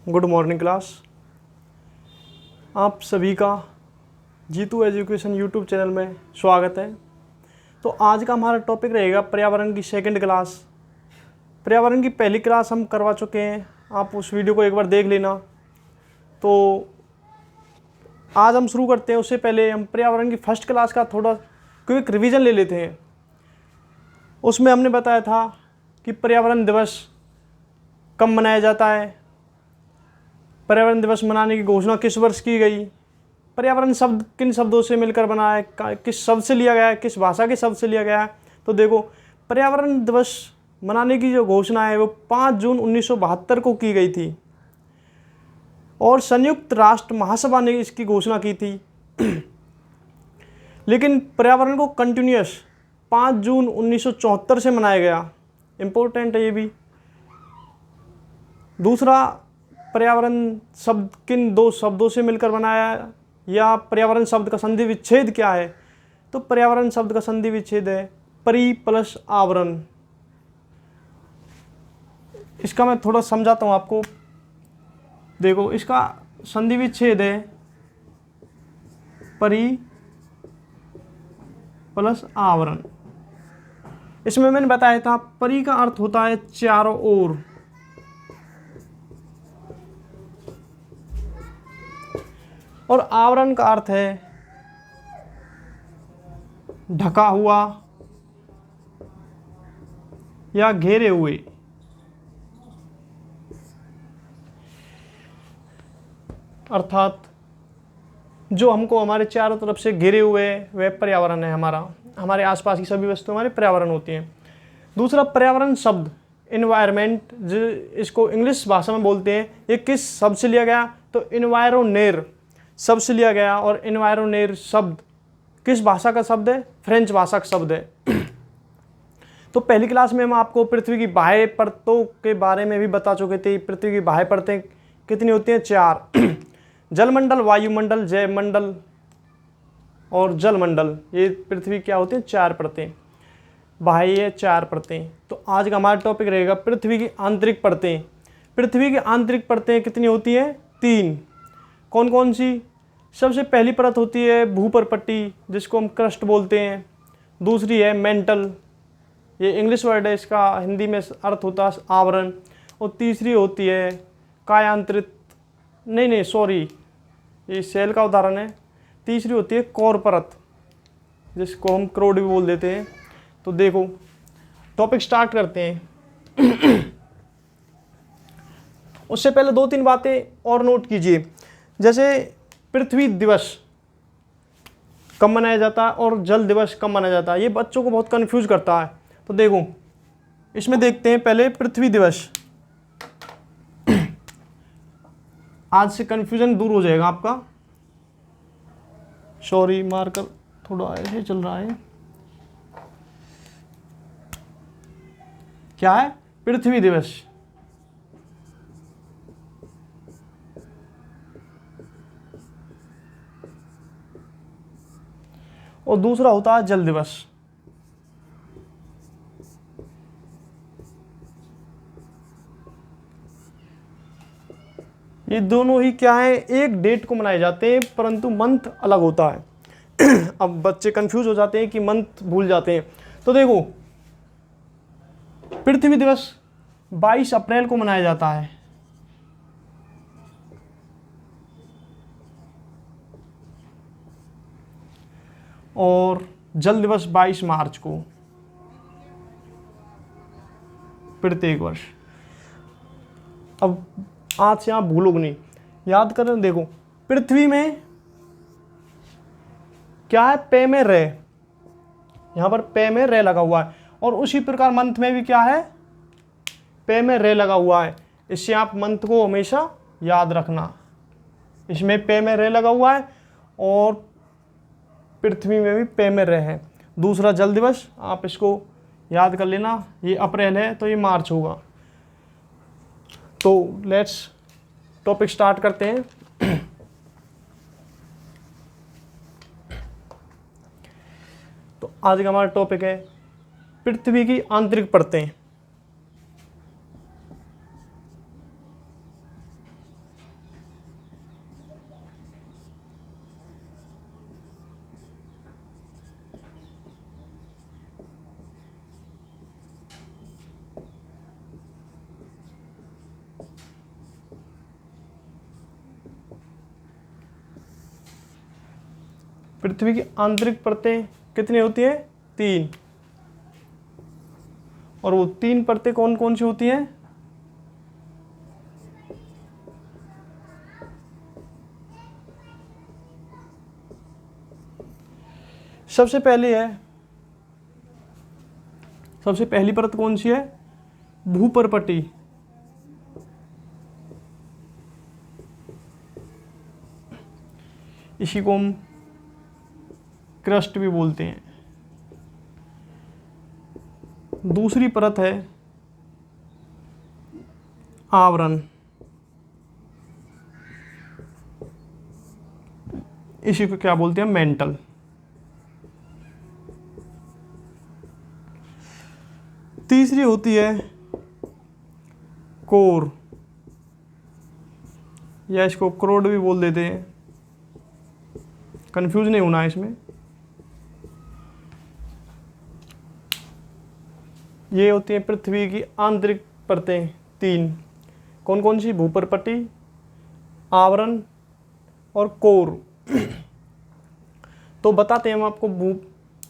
Good morning class. आप सभी का जीतू एजुकेशन यूट्यूब चैनल में स्वागत है। तो आज का हमारा टॉपिक रहेगा पर्यावरण की सेकंड क्लास। पर्यावरण की पहली क्लास हम करवा चुके हैं, आप उस वीडियो को एक बार देख लेना। तो आज हम शुरू करते हैं, उससे पहले हम पर्यावरण की फर्स्ट क्लास का थोड़ा क्विक रिवीजन ले लेते हैं। उसमें हमने बताया था कि पर्यावरण दिवस कब मनाया जाता है, पर्यावरण दिवस मनाने की घोषणा किस वर्ष की गई, पर्यावरण शब्द किन शब्दों से मिलकर बना है, किस शब्द से लिया गया है, किस भाषा के शब्द से लिया गया है। तो देखो, पर्यावरण दिवस मनाने की जो घोषणा है वो 5 जून 1972 को की गई थी और संयुक्त राष्ट्र महासभा ने इसकी घोषणा की थी। लेकिन पर्यावरण को कंटिन्यूअस 5 जून 1974 से मनाया गया। इम्पोर्टेंट है ये भी। दूसरा, पर्यावरण शब्द किन 2 शब्दों से मिलकर बनाया है, या पर्यावरण शब्द का संधि विच्छेद क्या है। तो पर्यावरण शब्द का संधि विच्छेद है परि प्लस आवरण। इसका मैं थोड़ा समझाता हूँ आपको। देखो, इसका संधि विच्छेद है परि प्लस आवरण। इसमें मैंने बताया था परि का अर्थ होता है चारों ओर, और आवरण का अर्थ है ढका हुआ या घेरे हुए। अर्थात जो हमको हमारे चारों तरफ से घिरे हुए वह पर्यावरण है। हमारे आसपास की सभी वस्तुएं हमारे पर्यावरण होती हैं। दूसरा, पर्यावरण शब्द इन्वायरमेंट, जो इसको इंग्लिश भाषा में बोलते हैं, ये किस शब्द से लिया गया। तो इन्वायरोनेर शब्द से लिया गया, और इन्वायरोनेर शब्द किस भाषा का शब्द है, फ्रेंच भाषा का शब्द है। तो पहली क्लास में हम आपको पृथ्वी की बाह्य परतों के बारे में भी बता चुके थे। पृथ्वी की बाह्य परतें कितनी होती हैं? 4। जलमंडल, वायुमंडल, जैवमंडल और जलमंडल। ये पृथ्वी क्या होती हैं? 4 परतें, बाह्य 4 परतें। तो आज का हमारा टॉपिक रहेगा पृथ्वी की आंतरिक परतें। पृथ्वी की आंतरिक परतें कितनी होती हैं? 3। कौन कौन सी? सबसे पहली परत होती है भूपरपट्टी, जिसको हम क्रस्ट बोलते हैं। दूसरी है मेंटल, ये इंग्लिश वर्ड है, इसका हिंदी में अर्थ होता है आवरण। और तीसरी होती है कायांतरित, नहीं सॉरी, ये सेल का उदाहरण है। तीसरी होती है कोर परत, जिसको हम क्रोड भी बोल देते हैं। तो देखो, टॉपिक स्टार्ट करते हैं। उससे पहले 2-3 बातें और नोट कीजिए। जैसे पृथ्वी दिवस कब मनाया जाता है और जल दिवस कब मनाया जाता है, ये बच्चों को बहुत कंफ्यूज करता है। तो देखो, इसमें देखते हैं पहले पृथ्वी दिवस। आज से कंफ्यूजन दूर हो जाएगा आपका। सॉरी, मार्कर थोड़ा ऐसे चल रहा है। क्या है? पृथ्वी दिवस। और दूसरा होता है जल दिवस। ये दोनों ही क्या है? एक डेट को मनाए जाते हैं, परंतु मंथ अलग होता है। अब बच्चे कंफ्यूज हो जाते हैं कि मंथ भूल जाते हैं। तो देखो, पृथ्वी दिवस 22 अप्रैल को मनाया जाता है, और जल दिवस 22 मार्च को प्रत्येक वर्ष। अब आज से आप भूलोगे नहीं, याद करें। देखो, पृथ्वी में क्या है? पे में रे, यहां पर पे में रे लगा हुआ है, और उसी प्रकार मंथ में भी क्या है? पे में रे लगा हुआ है। इससे आप मंथ को हमेशा याद रखना। इसमें पे में रे लगा हुआ है और पृथ्वी में भी पे में रे है। दूसरा जल दिवस, आप इसको याद कर लेना। ये अप्रैल है तो ये मार्च होगा। तो लेट्स टॉपिक स्टार्ट करते हैं। तो आज का हमारा टॉपिक है पृथ्वी की आंतरिक परतें। पृथ्वी की आंतरिक परतें कितनी होती हैं? 3। और वो 3 परतें कौन कौन सी होती हैं? सबसे पहली परत कौन सी है? भूपर्पटी। इसी को हम क्रस्ट भी बोलते हैं। दूसरी परत है आवरण। इसी को क्या बोलते हैं? मेंटल। तीसरी होती है कोर, या इसको क्रोड भी बोल देते हैं, कंफ्यूज नहीं होना है इसमें। ये होती है पृथ्वी की आंतरिक परतें 3। कौन कौन सी? भूपर्पटी, आवरण और कोर। तो बताते हैं हम आपको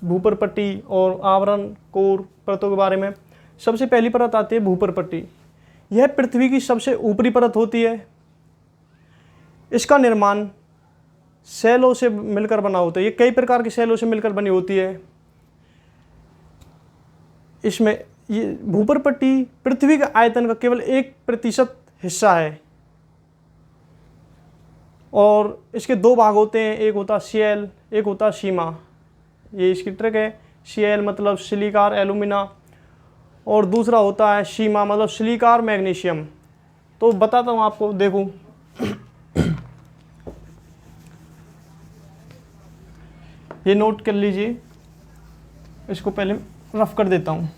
भूपर्पटी और आवरण, कोर परतों के बारे में। सबसे पहली परत आती है भूपर्पटी। यह पृथ्वी की सबसे ऊपरी परत होती है। इसका निर्माण सेलों से मिलकर बना होता है। ये कई प्रकार के सेलों से मिलकर बनी होती है। इसमें ये भूपर्पटी पृथ्वी के आयतन का केवल 1% हिस्सा है। और इसके 2 भाग होते हैं, एक होता शेल, एक होता सीमा। ये इसकी ट्रिक है। शेल मतलब सिलिकार एल्यूमिना, और दूसरा होता है सीमा मतलब सिलिकार मैग्नीशियम। तो बताता हूँ आपको, देखो ये नोट कर लीजिए, इसको पहले रफ कर देता हूँ,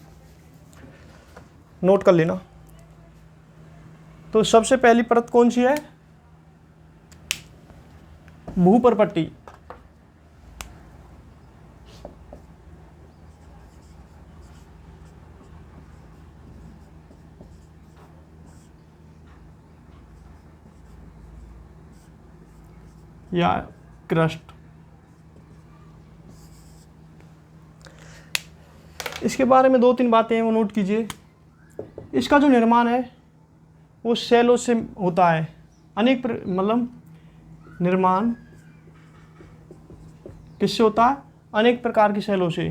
नोट कर लेना। तो सबसे पहली परत कौन सी है? भूपर्पटी। या क्रस्ट। इसके बारे में 2-3 बातें हैं, वो नोट कीजिए। इसका जो निर्माण है वो सेलों से होता है। मतलब निर्माण किससे होता है? अनेक प्रकार की सेलों से।